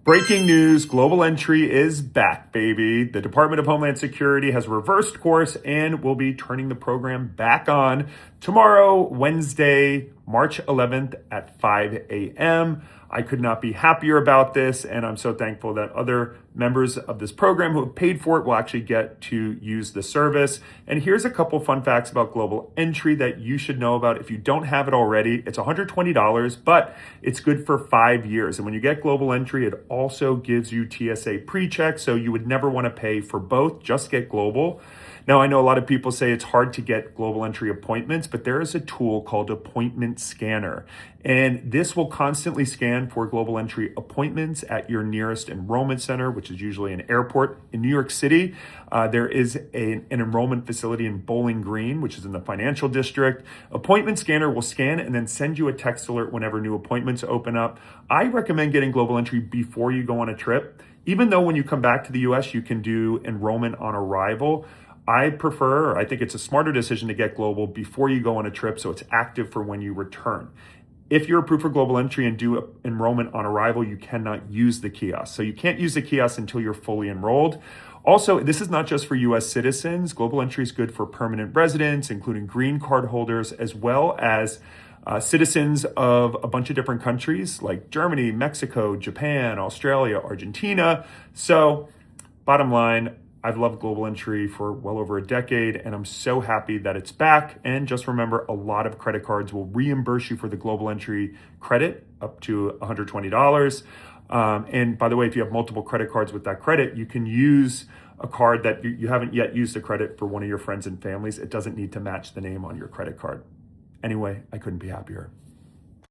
Breaking news, global entry is back, baby. The Department of Homeland Security has reversed course and will be turning the program back on tomorrow, Wednesday, March 11th at 5 a.m. I could not be happier about this, and I'm so thankful that other members of this program who have paid for it will actually get to use the service. And here's a couple fun facts about global entry that you should know about. If you don't have it already, it's $120, but it's good for 5 years. And when you get global entry, it also gives you TSA pre-check, so you would never want to pay for both, just get global. Now, I know a lot of people say it's hard to get global entry appointments, but there is a tool called Appointment Scanner. And this will constantly scan for global entry appointments at your nearest enrollment center, which is usually an airport. In New York City, there is an enrollment facility in Bowling Green, which is in the financial district. Appointment Scanner will scan and then send you a text alert whenever new appointments open up. I recommend getting global entry before you go on a trip. Even though when you come back to the US, you can do enrollment on arrival, I think it's a smarter decision to get global before you go on a trip so it's active for when you return. If you're approved for global entry and do enrollment on arrival, you cannot use the kiosk. So you can't use the kiosk until you're fully enrolled. Also, this is not just for US citizens. Global entry is good for permanent residents, including green card holders, as well as citizens of a bunch of different countries like Germany, Mexico, Japan, Australia, Argentina. So bottom line, I've loved global entry for well over a decade, and I'm so happy that it's back. And just remember, a lot of credit cards will reimburse you for the global entry credit up to $120. And by the way, if you have multiple credit cards with that credit, you can use a card that you haven't yet used the credit for one of your friends and families. It doesn't need to match the name on your credit card. Anyway, I couldn't be happier.